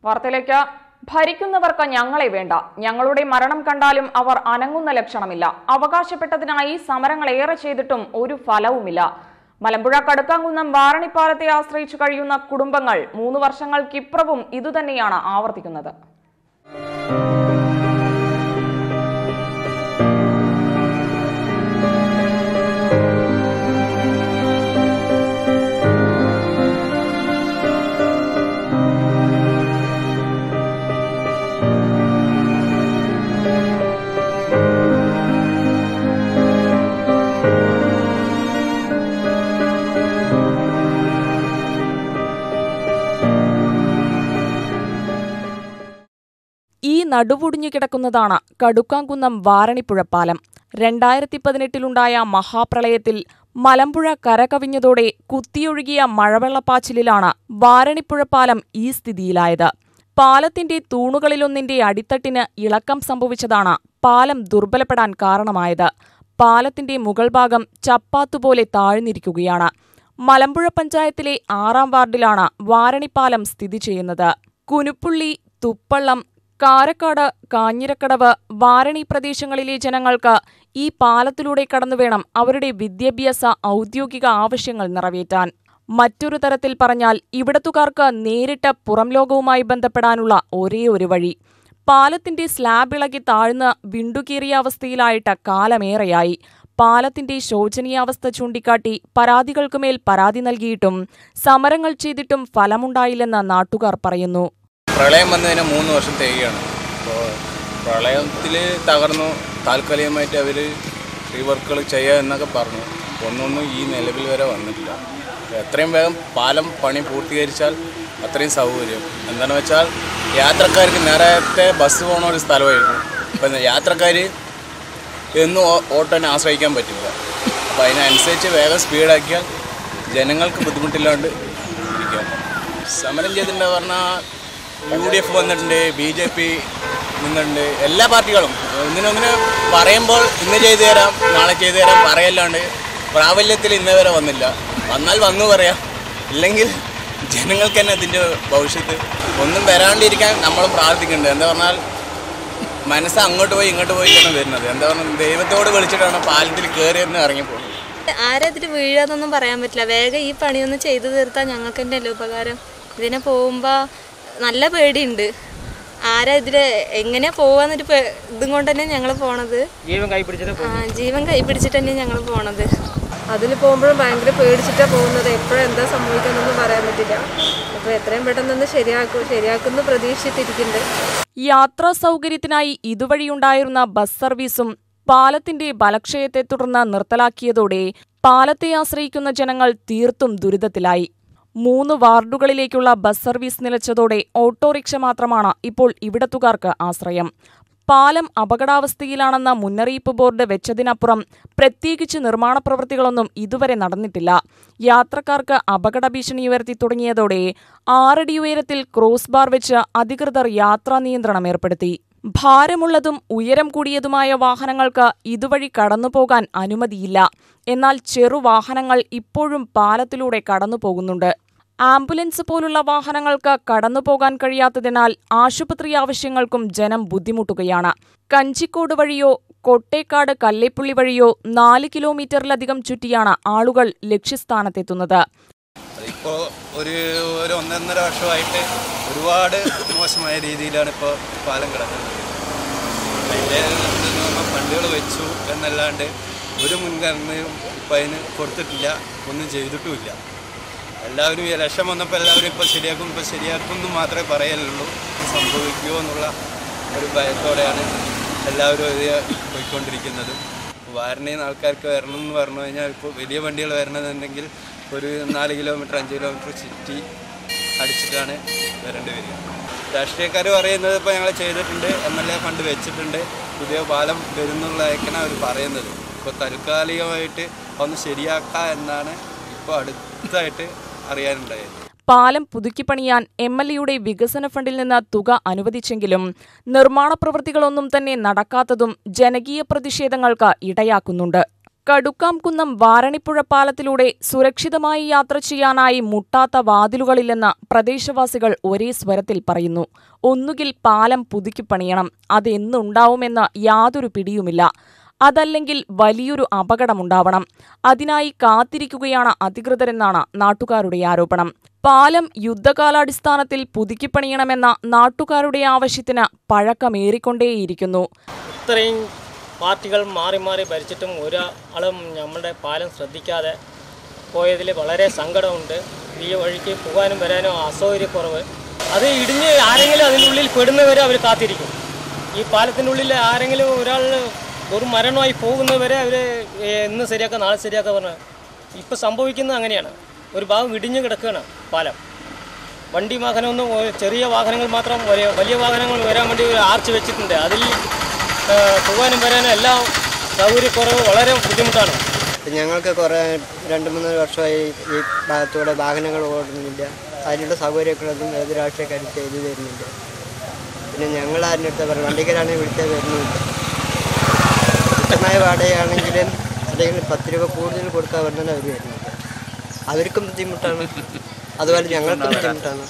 വാർത്തയിലേക്ക്. ഭരിക്കുന്നവർക്ക് ഞങ്ങളെ വേണ്ട, ഞങ്ങളുടെ മരണം കണ്ടാലും അവർ അനങ്ങുന്ന ലക്ഷണമില്ല. അവകാശപ്പെട്ടതിനായി സമരങ്ങൾ ഏറെ ചെയ്തിട്ടും ഒരു ഫലവുമില്ല. മലമ്പുഴ കടുക്കാംകുന്നം വാരണി-പാലത്തെ ആശ്രയിച്ചു കഴിയുന്ന കുടുംബങ്ങൾ 3 വർഷങ്ങൾക്കിപ്പുറവും ഇതുതന്നെയാണ് ആവർത്തിക്കുന്നത്. ഈ നടുവുടിഞ്ഞു കിടക്കുന്നതാണ് കടുക്കാംകുന്നം വാരണിപ്പുഴപ്പാലം. 2018-ലുണ്ടായ മഹാപ്രളയത്തിൽ മലമ്പുഴ കരകവിഞ്ഞതോടെ കുത്തിയൊഴുകിയ മഴവെള്ളപ്പാച്ചിലിലാണ് വാരണിപ്പുഴപ്പാലം ഈ സ്ഥിതിയിലായത്. പാലത്തിന്റെ തൂണുകളിലൊന്നിന്റെ അടിത്തട്ടിന് ഇളക്കം സംഭവിച്ചതാണ് പാലം ദുർബലപ്പെടാൻ കാരണമായത്. പാലത്തിന്റെ മുകൾ ഭാഗം ചപ്പാത്തുപോലെ താഴ്ന്നിരിക്കുകയാണ്. മലമ്പുഴ പഞ്ചായത്തിലെ 6-ാം വാർഡിലാണ് വാരണിപ്പാലം സ്ഥിതി ചെയ്യുന്നത്. കുനുപ്പുള്ളി, തുപ്പള്ളം, കാരക്കാട്, കാഞ്ഞിരക്കടവ്, വാരണി പ്രദേശങ്ങളിലെ ജനങ്ങൾക്ക് ഈ പാലത്തിലൂടെ കടന്നുവേണം അവരുടെ വിദ്യാഭ്യാസ, ഔദ്യോഗിക ആവശ്യങ്ങൾ നിറവേറ്റാൻ. മറ്റൊരു തരത്തിൽ പറഞ്ഞാൽ ഇവിടത്തുകാർക്ക് നേരിട്ട് പുറം ലോകവുമായി ബന്ധപ്പെടാനുള്ള ഒരേയൊരു വഴി. പാലത്തിന്റെ സ്ലാബ് ഇളകി താഴ്ന്ന് വിണ്ടുകീറിയ അവസ്ഥയിലായിട്ട് കാലമേറെയായി. പാലത്തിന്റെ ശോചനീയാവസ്ഥ ചൂണ്ടിക്കാട്ടി പരാതികൾക്കുമേൽ പരാതി നൽകിയിട്ടും സമരങ്ങൾ ചെയ്തിട്ടും ഫലമുണ്ടായില്ലെന്ന് നാട്ടുകാർ പറയുന്നു. പ്രളയം വന്നതിന് 3 വർഷം തികയാണ്. അപ്പോൾ പ്രളയത്തിൽ തകർന്നു. താൽക്കാലികമായിട്ട് അവർ റീവർക്കുകൾ ചെയ്യുക എന്നൊക്കെ പറഞ്ഞു. ഒന്നൊന്നും ഈ നിലവിൽ വരെ വന്നിട്ടില്ല. എത്രയും വേഗം പാലം പണി പൂർത്തീകരിച്ചാൽ അത്രയും സൗകര്യം. എന്താണെന്ന് വെച്ചാൽ യാത്രക്കാർക്ക് നേരത്തെ ബസ് പോകുന്ന ഒരു സ്ഥലമായിരുന്നു. അപ്പം യാത്രക്കാർ എന്നും ഓട്ടോനെ ആശ്രയിക്കാൻ പറ്റില്ല. അപ്പോൾ അതിനനുസരിച്ച് വേഗം സ്പീഡാക്കിയാൽ ജനങ്ങൾക്ക് ബുദ്ധിമുട്ടില്ലാണ്ട് ഇരിക്കാം. സമരം ചെയ്തിട്ടുണ്ട് പറഞ്ഞാൽ UDF വന്നിട്ടുണ്ട്, BJP നിന്നുണ്ട്, എല്ലാ പാർട്ടികളും ഒന്നിനൊന്നിന് പറയുമ്പോൾ ഇന്ന് ചെയ്തു തരാം, നാളെ ചെയ്തു തരാം പറയല്ലാണ്ട് പ്രാബല്യത്തിൽ ഇന്നേ വരെ വന്നില്ല. വന്നാൽ വന്നു പറയാം, ഇല്ലെങ്കിൽ ജനങ്ങൾക്ക് തന്നെ അതിൻ്റെ ഭവിഷ്യത്ത്. ഒന്നും വരാണ്ടിരിക്കാൻ നമ്മളും പ്രാർത്ഥിക്കുന്നുണ്ട്. എന്താ പറഞ്ഞാൽ മനസ്സ് അങ്ങോട്ട് പോയി ഇങ്ങോട്ട് പോയിട്ടാണ് വരുന്നത്. എന്താ പറഞ്ഞാൽ ദൈവത്തോട് വിളിച്ചിട്ടാണ് പാലത്തിൽ കയറിയെന്ന് ഇറങ്ങിപ്പോകുന്നത്. ആരതിൽ വീഴാതൊന്നും പറയാൻ പറ്റില്ല. വേഗം ഈ പണിയൊന്ന് ചെയ്തു തീർത്താൽ ഞങ്ങൾക്ക് തന്നെയല്ലേ ഉപകാരം. ഇതിനെ പോകുമ്പോൾ നല്ല പേടിയുണ്ട്. ആരാ ഇതില് എങ്ങനെയാ പോവാന്നൊരു ഇതും കൊണ്ട് തന്നെ ഞങ്ങൾ പോണത്. ജീവൻ കൈപിടിച്ചിട്ട് തന്നെ ഞങ്ങൾ പോണത്. അതിൽ പോകുമ്പോഴും ഭയങ്കര പേടിച്ചിട്ടാണ് പോകുന്നത്. എപ്പോഴും എന്താ സംഭവിക്കാന്നൊന്നും പറയാൻ പറ്റില്ല. അപ്പോൾ എത്രയും പെട്ടെന്നൊന്ന് ശരിയാക്കുന്നു പ്രതീക്ഷിച്ചിട്ടിരിക്കുന്നുണ്ട്. യാത്രാ സൗകര്യത്തിനായി ഇതുവഴിയുണ്ടായിരുന്ന ബസ് സർവീസും പാലത്തിന്റെ ബലക്ഷയത്തെ തുടർന്ന് നിർത്തലാക്കിയതോടെ പാലത്തെ ആശ്രയിക്കുന്ന ജനങ്ങൾ തീർത്തും ദുരിതത്തിലായി. 3 വാർഡുകളിലേക്കുള്ള ബസ് സർവീസ് നിലച്ചതോടെ ഓട്ടോറിക്ഷ മാത്രമാണ് ഇപ്പോൾ ഇവിടത്തുകാർക്ക് ആശ്രയം. പാലം അപകടാവസ്ഥയിലാണെന്ന മുന്നറിയിപ്പ് ബോർഡ് വെച്ചതിനപ്പുറം പ്രത്യേകിച്ച് നിർമ്മാണ പ്രവൃത്തികളൊന്നും ഇതുവരെ നടന്നിട്ടില്ല. യാത്രക്കാർക്ക് അപകട ഭീഷണി ഉയർത്തി തുടങ്ങിയതോടെ 6 അടി ഉയരത്തിൽ ക്രോസ് ബാർ വെച്ച് അധികൃതർ യാത്രാ നിയന്ത്രണം ഏർപ്പെടുത്തി. ഭാരമുള്ളതും ഉയരം കൂടിയതുമായ വാഹനങ്ങൾക്ക് ഇതുവഴി കടന്നുപോകാൻ അനുമതിയില്ല. എന്നാൽ ചെറുവാഹനങ്ങൾ ഇപ്പോഴും പാലത്തിലൂടെ കടന്നുപോകുന്നുണ്ട്. ആംബുലൻസ് പോലുള്ള വാഹനങ്ങൾക്ക് കടന്നുപോകാൻ കഴിയാത്തതിനാൽ ആശുപത്രി ആവശ്യങ്ങൾക്കും ജനം ബുദ്ധിമുട്ടുകയാണ്. കഞ്ചിക്കോട് വഴിയോ കൊട്ടേക്കാട് കല്ലേപ്പുള്ളി വഴിയോ 4 കിലോമീറ്ററിലധികം ചുറ്റിയാണ് ആളുകൾ ലക്ഷ്യസ്ഥാനത്തെത്തുന്നത്. ഇപ്പോൾ ഒരു 1.5 വർഷമായിട്ട് ഒരുപാട് മോശമായ രീതിയിലാണ് ഇപ്പോൾ പാലം കിടക്കുന്നത്. അതിൻ്റെ ഫണ്ടുകൾ വെച്ചു എന്നല്ലാണ്ട് ഒരു മുൻഗണനയും ഇപ്പം അതിന് കൊടുത്തിട്ടില്ല, ഒന്നും ചെയ്തിട്ടുമില്ല. എല്ലാവരും ഈ ഇലക്ഷൻ വന്നപ്പോൾ എല്ലാവരും ഇപ്പോൾ ശരിയാക്കും എന്ന് മാത്രമേ പറയലുള്ളൂ. സംഭവിക്കുമോ എന്നുള്ള ഒരു ഭയത്തോടെയാണ് എല്ലാവരും ഇത് പോയിക്കൊണ്ടിരിക്കുന്നത്. വാരണയിൽ നിന്ന് ആൾക്കാർക്ക് വരണം എന്ന് പറഞ്ഞു കഴിഞ്ഞാൽ ഇപ്പോൾ വലിയ വണ്ടികൾ വരണമെന്നുണ്ടെങ്കിൽ ഒരു 4 കിലോമീറ്റർ 5 കിലോമീറ്റർ ചുറ്റി അടിച്ചിട്ടാണ് വരേണ്ടി വരിക. രാഷ്ട്രീയക്കാർ പറയുന്നത് ഇപ്പോൾ ഞങ്ങൾ ചെയ്തിട്ടുണ്ട്, MLA ഫണ്ട് വെച്ചിട്ടുണ്ട്, പുതിയ പാലം വരുന്നുള്ളതൊക്കെയാണ് അവർ പറയുന്നത്. ഇപ്പോൾ താൽക്കാലികമായിട്ട് ഒന്ന് ശരിയാക്കാം എന്നാണ് ഇപ്പോൾ അടുത്തായിട്ട് അറിയാനുണ്ടായത്. പാലം പുതുക്കിപ്പണിയാൻ MLAയുടെ വികസന ഫണ്ടിൽ നിന്ന് തുക അനുവദിച്ചെങ്കിലും നിർമ്മാണ പ്രവൃത്തികളൊന്നും തന്നെ നടക്കാത്തതും ജനകീയ പ്രതിഷേധങ്ങൾക്ക് ഇടയാക്കുന്നുണ്ട്. കടുക്കാംകുന്നം വാരണിപ്പുഴ പാലത്തിലൂടെ സുരക്ഷിതമായി യാത്ര ചെയ്യാനായി മുട്ടാത്ത വാതിലുകളില്ലെന്ന് പ്രദേശവാസികൾ ഒരേ സ്വരത്തിൽ പറയുന്നു. ഒന്നുകിൽ പാലം പുതുക്കിപ്പണിയണം, അതെന്നുണ്ടാവുമെന്ന് യാതൊരു പിടിയുമില്ല. അതല്ലെങ്കിൽ വലിയൊരു അപകടമുണ്ടാവണം. അതിനായി കാത്തിരിക്കുകയാണ് അധികൃതരെന്നാണ് നാട്ടുകാരുടെ ആരോപണം. പാലം യുദ്ധകാലാടിസ്ഥാനത്തിൽ പുതുക്കിപ്പണിയണമെന്ന നാട്ടുകാരുടെ ആവശ്യത്തിന് പഴക്കമേറിക്കൊണ്ടേയിരിക്കുന്നു. ഇത്രയും പാർട്ടികൾ മാറി മാറി ഭരിച്ചിട്ടും ഒരാളും നമ്മുടെ പാലം ശ്രദ്ധിക്കാതെ പോയതിൽ വളരെ സങ്കടമുണ്ട്. ഈ വഴിക്ക് പോകാനും വരാനും അസൗകര്യക്കുറവ്. അത് ഇടിഞ്ഞ് ആരെങ്കിലും അതിൻ്റെ ഉള്ളിൽ പെടുന്നവരെ അവർ കാത്തിരിക്കും. ഈ പാലത്തിൻ്റെ ഉള്ളിൽ ആരെങ്കിലും ഒരാൾ ഒരു മരണമായി പോകുന്നവരെ അവർ ഇന്ന് ശരിയാക്കുക നാളെ ശരിയാക്കുക പറഞ്ഞാൽ ഇപ്പോൾ സംഭവിക്കുന്നത് അങ്ങനെയാണ്. ഒരു ഭാഗം ഇടിഞ്ഞു കിടക്കുകയാണ് പാലം. വണ്ടി വാഹനമൊന്നും ചെറിയ വാഹനങ്ങൾ മാത്രം വലിയ വാഹനങ്ങൾ വരാൻ വേണ്ടി ഒരു ആർച്ച് വെച്ചിട്ടുണ്ട്. അതിൽ പോകാനും വരാനും എല്ലാം സൗകര്യക്കുറവ് വളരെ ബുദ്ധിമുട്ടാണ്. ഞങ്ങൾക്ക് കുറേ 2-3 വർഷമായി ഈ ഭാഗത്തൂടെ വാഹനങ്ങൾ ഓടുന്നില്ല. അതിനുള്ള സൗകര്യങ്ങളൊന്നും ഏത് രാഷ്ട്രീയക്കാരും ചെയ്തു തരുന്നില്ല. പിന്നെ ഞങ്ങൾ ആരുടെ അടുത്ത് പറയും, വണ്ടിക്കാരാണെങ്കിൽ വിളിച്ചാൽ വരുന്നില്ല. കൃത്യമായ വാടകയാണെങ്കിലും അല്ലെങ്കിൽ 10 രൂപ കൂടുതൽ കൊടുക്കാൻ പറഞ്ഞാൽ അവർ വരുന്നില്ല. അവർക്കും ബുദ്ധിമുട്ടാണ്, അതുപോലെ ഞങ്ങൾക്കും ബുദ്ധിമുട്ടാണ്.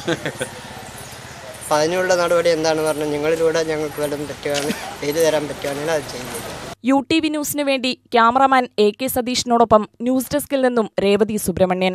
അപ്പം അതിനുള്ള നടപടി എന്താണെന്ന് പറഞ്ഞാൽ ഞങ്ങളിലൂടെ ഞങ്ങൾക്ക് വല്ലതും പറ്റുകയാണ് ചെയ്തു തരാൻ പറ്റുകയാണെങ്കിൽ അത് ചെയ്യുന്നില്ല. UTV ന്യൂസിനു വേണ്ടി ക്യാമറാമാൻ AK സതീഷിനോടൊപ്പം ന്യൂസ് ഡെസ്കിൽ നിന്നും രേവതി സുബ്രഹ്മണ്യൻ.